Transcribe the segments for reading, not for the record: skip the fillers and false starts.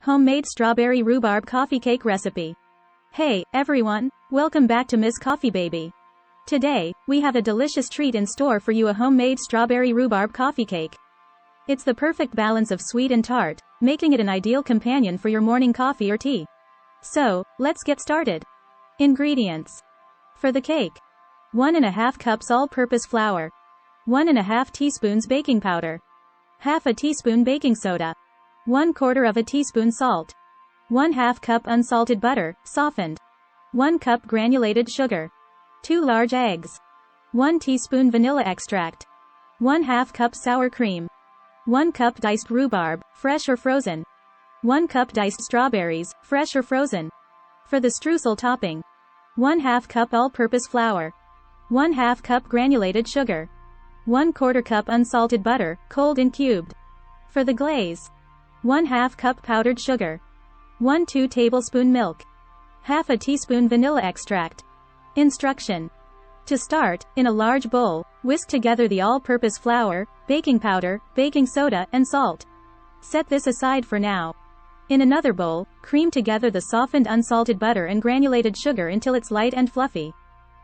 Homemade strawberry rhubarb coffee cake recipe. Hey, everyone, welcome back to Miss Coffee Baby. Today, we have a delicious treat in store for you, a homemade strawberry rhubarb coffee cake. It's the perfect balance of sweet and tart, making it an ideal companion for your morning coffee or tea. So, let's get started. Ingredients. For the cake. 1½ cups all-purpose flour. 1½ teaspoons baking powder. Half a teaspoon baking soda. 1/4 teaspoon salt. 1/2 cup unsalted butter, softened. 1 cup granulated sugar. 2 large eggs. 1 teaspoon vanilla extract. 1/2 cup sour cream. 1 cup diced rhubarb, fresh or frozen. 1 cup diced strawberries, fresh or frozen. For the streusel topping. 1/2 cup all-purpose flour. 1/2 cup granulated sugar. 1/4 cup unsalted butter, cold and cubed. For the glaze. 1/2 cup powdered sugar. 1/2 tablespoon milk. Half a teaspoon vanilla extract. Instruction. To start, in a large bowl, whisk together the all-purpose flour, baking powder, baking soda, and salt. Set this aside for now. In another bowl, cream together the softened unsalted butter and granulated sugar until it's light and fluffy.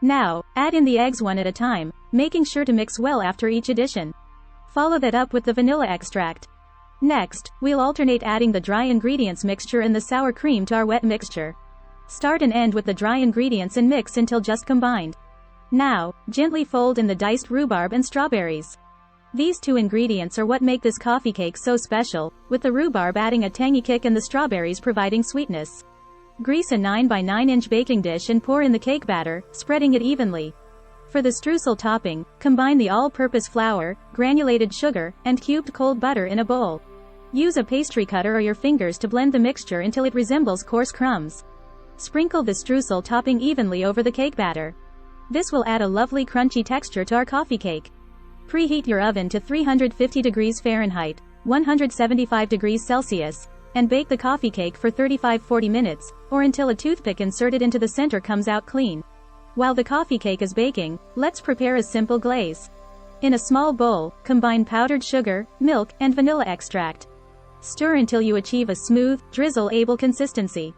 Now, add in the eggs one at a time, making sure to mix well after each addition. Follow that up with the vanilla extract. Next, we'll alternate adding the dry ingredients mixture and the sour cream to our wet mixture. Start and end with the dry ingredients and mix until just combined. Now, gently fold in the diced rhubarb and strawberries. These two ingredients are what make this coffee cake so special, with the rhubarb adding a tangy kick and the strawberries providing sweetness. Grease a 9 by 9 inch baking dish and pour in the cake batter, spreading it evenly. For the streusel topping, combine the all-purpose flour, granulated sugar, and cubed cold butter in a bowl. Use a pastry cutter or your fingers to blend the mixture until it resembles coarse crumbs. Sprinkle the streusel topping evenly over the cake batter. This will add a lovely crunchy texture to our coffee cake. Preheat your oven to 350 degrees Fahrenheit, 175 degrees Celsius, and bake the coffee cake for 35–40 minutes, or until a toothpick inserted into the center comes out clean. While the coffee cake is baking, let's prepare a simple glaze. In a small bowl, combine powdered sugar, milk, and vanilla extract. Stir until you achieve a smooth, drizzle-able consistency.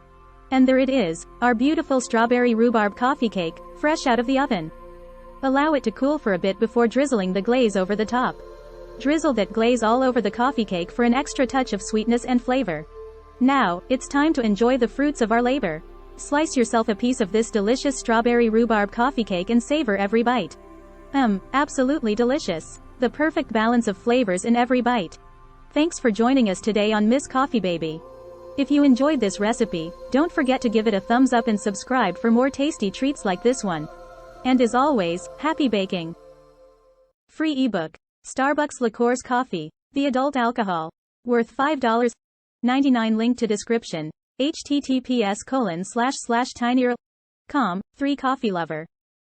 And there it is, our beautiful strawberry rhubarb coffee cake, fresh out of the oven. Allow it to cool for a bit before drizzling the glaze over the top. Drizzle that glaze all over the coffee cake for an extra touch of sweetness and flavor. Now, it's time to enjoy the fruits of our labor. Slice yourself a piece of this delicious strawberry rhubarb coffee cake and savor every bite. Absolutely delicious. The perfect balance of flavors in every bite. Thanks for joining us today on Miss Coffee Baby. If you enjoyed this recipe, don't forget to give it a thumbs up and subscribe for more tasty treats like this one. And as always, happy baking! Free ebook. Starbucks Liqueurs Coffee. The adult alcohol. Worth $5.99. Link to description. https://tinyurl.com. 3 Coffee Lover.